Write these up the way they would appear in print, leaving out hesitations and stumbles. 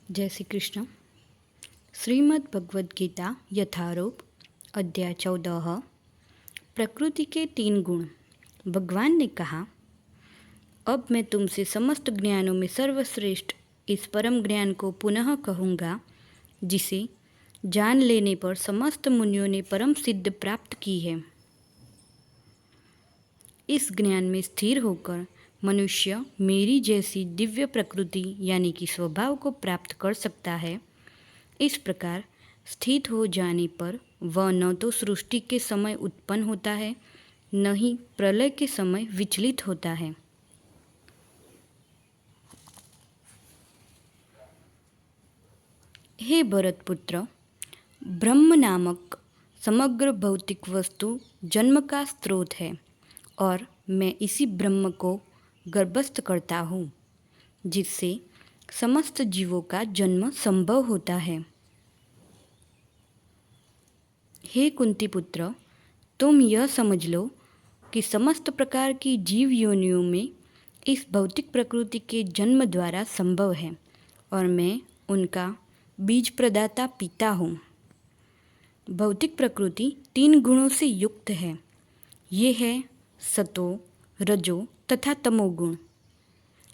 जय श्री कृष्ण। श्रीमद् भगवद गीता यथारूप अध्याय 14। प्रकृति के 3 गुण। भगवान ने कहा, अब मैं तुमसे समस्त ज्ञानों में सर्वश्रेष्ठ इस परम ज्ञान को पुनः कहूँगा, जिसे जान लेने पर समस्त मुनियों ने परम सिद्ध प्राप्त की है। इस ज्ञान में स्थिर होकर मनुष्य मेरी जैसी दिव्य प्रकृति यानी कि स्वभाव को प्राप्त कर सकता है। इस प्रकार स्थित हो जाने पर वह न तो सृष्टि के समय उत्पन्न होता है, न ही प्रलय के समय विचलित होता है। हे भरतपुत्र, ब्रह्म नामक समग्र भौतिक वस्तु जन्म का स्रोत है और मैं इसी ब्रह्म को गर्भस्थ करता हूँ, जिससे समस्त जीवों का जन्म संभव होता है। हे कुंती पुत्र, तुम यह समझ लो कि समस्त प्रकार की जीव योनियों में इस भौतिक प्रकृति के जन्म द्वारा संभव है और मैं उनका बीज प्रदाता पिता हूँ। भौतिक प्रकृति 3 गुणों से युक्त है। ये है सतो, रजो तथा तमोगुण।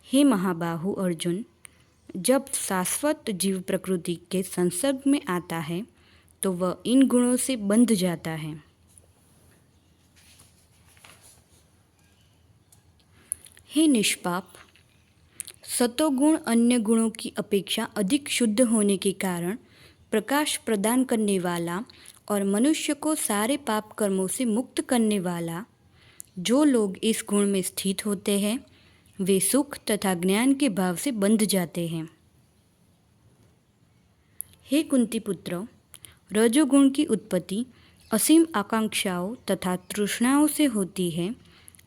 हे महाबाहु अर्जुन, जब शाश्वत जीव प्रकृति के संसर्ग में आता है तो वह इन गुणों से बंध जाता है। हे निष्पाप, सतोगुण अन्य गुणों की अपेक्षा अधिक शुद्ध होने के कारण प्रकाश प्रदान करने वाला और मनुष्य को सारे पाप कर्मों से मुक्त करने वाला। जो लोग इस गुण में स्थित होते हैं वे सुख तथा ज्ञान के भाव से बंध जाते हैं। हे कुंती पुत्र, रजोगुण की उत्पत्ति असीम आकांक्षाओं तथा तृष्णाओं से होती है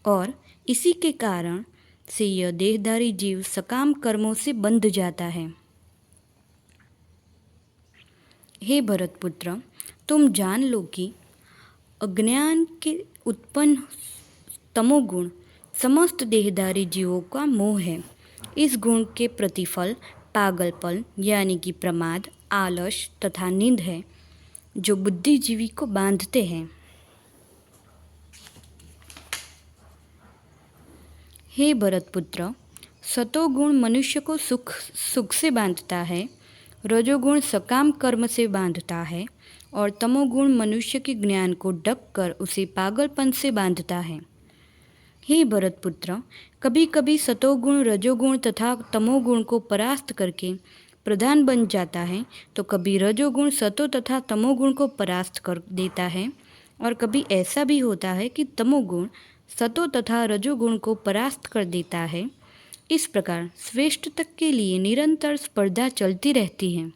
और इसी के कारण से यह देहधारी जीव सकाम कर्मों से बंध जाता है। हे भरतपुत्र, तुम जान लो कि अज्ञान के उत्पन्न तमोगुण समस्त देहधारी जीवों का मोह है। इस गुण के प्रतिफल पागलपन यानी कि प्रमाद, आलस तथा नींद है, जो बुद्धिजीवी को बांधते हैं। हे भरतपुत्र, सतोगुण मनुष्य को सुख से बांधता है, रजोगुण सकाम कर्म से बांधता है और तमोगुण मनुष्य के ज्ञान को ढक कर उसे पागलपन से बांधता है। हे भरतपुत्र, कभी कभी सतोगुण रजोगुण तथा तमोगुण को परास्त करके प्रधान बन जाता है, तो कभी रजोगुण सतो तथा तमोगुण को परास्त कर देता है और कभी ऐसा भी होता है कि तमोगुण सतो तथा रजोगुण को परास्त कर देता है। इस प्रकार श्रेष्ठ तक के लिए निरंतर स्पर्धा चलती रहती है।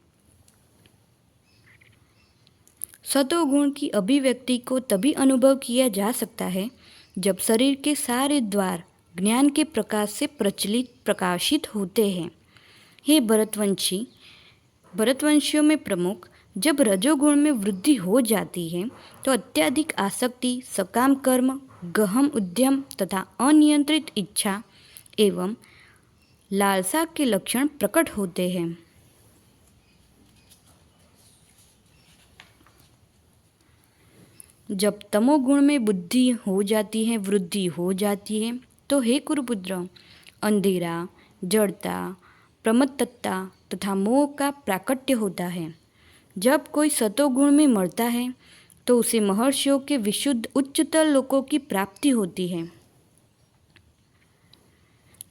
सतोगुण की अभिव्यक्ति को तभी अनुभव किया जा सकता है जब शरीर के सारे द्वार ज्ञान के प्रकाश से प्रकाशित होते हैं। हे भरतवंशियों में प्रमुख, जब रजोगुण में वृद्धि हो जाती है तो अत्यधिक आसक्ति, सकाम कर्म, गहन उद्यम तथा अनियंत्रित इच्छा एवं लालसा के लक्षण प्रकट होते हैं। जब तमोगुण में वृद्धि हो जाती है तो हे कुरुपुत्र, अंधेरा, जड़ता, प्रमत्तता तथा मोह का प्राकट्य होता है। जब कोई सतोगुण में मरता है तो उसे महर्षियों के विशुद्ध उच्चतर लोकों की प्राप्ति होती है।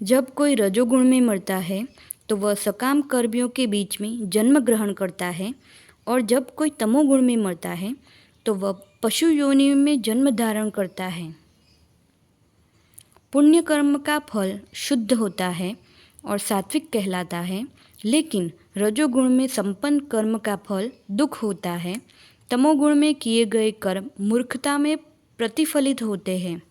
जब कोई रजोगुण में मरता है तो वह सकाम कर्मियों के बीच में जन्म ग्रहण करता है और जब कोई तमोगुण में मरता है तो वह पशु योनि में जन्म धारण करता है। पुण्य कर्म का फल शुद्ध होता है और सात्विक कहलाता है, लेकिन रजोगुण में संपन्न कर्म का फल दुख होता है। तमोगुण में किए गए कर्म मूर्खता में प्रतिफलित होते हैं।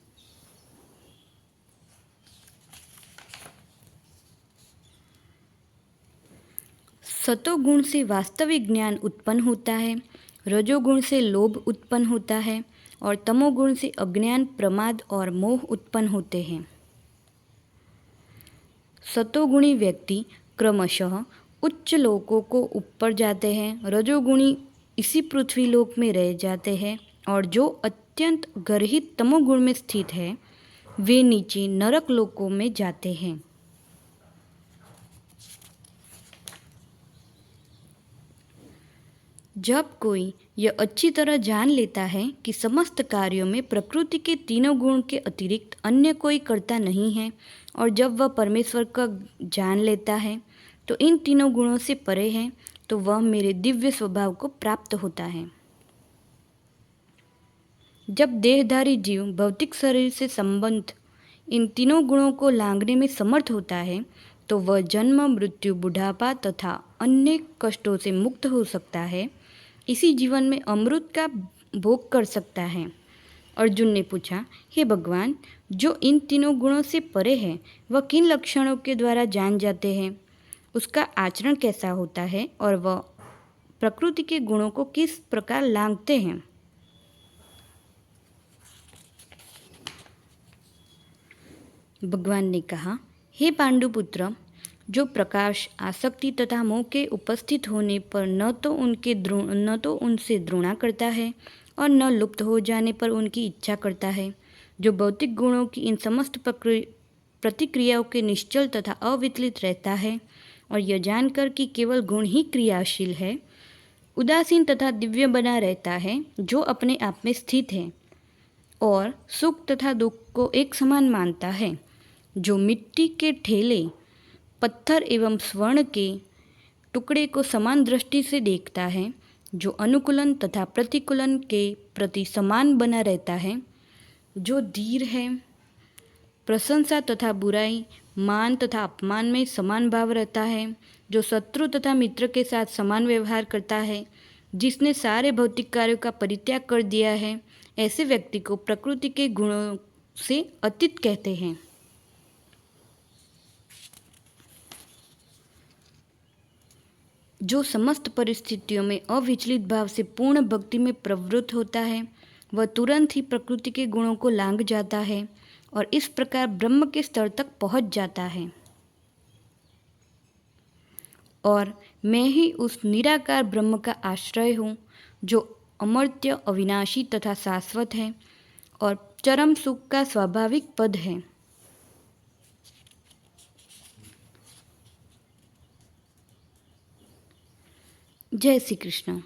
सतोगुण से वास्तविक ज्ञान उत्पन्न होता है, रजोगुण से लोभ उत्पन्न होता है और तमोगुण से अज्ञान, प्रमाद और मोह उत्पन्न होते हैं। सतोगुणी व्यक्ति क्रमशः उच्च लोकों को ऊपर जाते हैं, रजोगुणी इसी पृथ्वी लोक में रह जाते हैं और जो अत्यंत गर्हित तमोगुण में स्थित है वे नीचे नरक लोकों में जाते हैं। जब कोई यह अच्छी तरह जान लेता है कि समस्त कार्यों में प्रकृति के तीनों गुण के अतिरिक्त अन्य कोई करता नहीं है और जब वह परमेश्वर का जान लेता है तो इन तीनों गुणों से परे है, तो वह मेरे दिव्य स्वभाव को प्राप्त होता है। जब देहधारी जीव भौतिक शरीर से संबंध इन तीनों गुणों को लांघने में समर्थ होता है तो वह जन्म, मृत्यु, बुढ़ापा तथा अन्य कष्टों से मुक्त हो सकता है, इसी जीवन में अमृत का भोग कर सकता है। अर्जुन ने पूछा, हे भगवान, जो इन तीनों गुणों से परे है वह किन लक्षणों के द्वारा जान जाते हैं, उसका आचरण कैसा होता है और वह प्रकृति के गुणों को किस प्रकार लांघते हैं। भगवान ने कहा, हे पांडुपुत्र, जो प्रकाश, आसक्ति तथा मोह के उपस्थित होने पर न तो उनसे द्रोणा करता है और न लुप्त हो जाने पर उनकी इच्छा करता है, जो भौतिक गुणों की इन समस्त प्रतिक्रियाओं के निश्चल तथा अविचलित रहता है और यह जानकर कि केवल गुण ही क्रियाशील है, उदासीन तथा दिव्य बना रहता है, जो अपने आप में स्थित है और सुख तथा दुख को एक समान मानता है, जो मिट्टी के ठेले, पत्थर एवं स्वर्ण के टुकड़े को समान दृष्टि से देखता है, जो अनुकूलन तथा प्रतिकूलन के प्रति समान बना रहता है, जो धीर है, प्रशंसा तथा बुराई, मान तथा अपमान में समान भाव रहता है, जो शत्रु तथा मित्र के साथ समान व्यवहार करता है, जिसने सारे भौतिक कार्यों का परित्याग कर दिया है, ऐसे व्यक्ति को प्रकृति के गुणों से अतीत कहते हैं। जो समस्त परिस्थितियों में अविचलित भाव से पूर्ण भक्ति में प्रवृत्त होता है, वह तुरंत ही प्रकृति के गुणों को लांघ जाता है और इस प्रकार ब्रह्म के स्तर तक पहुंच जाता है। और मैं ही उस निराकार ब्रह्म का आश्रय हूँ, जो अमर्त्य, अविनाशी तथा शाश्वत है और चरम सुख का स्वाभाविक पद है। जय श्री कृष्ण।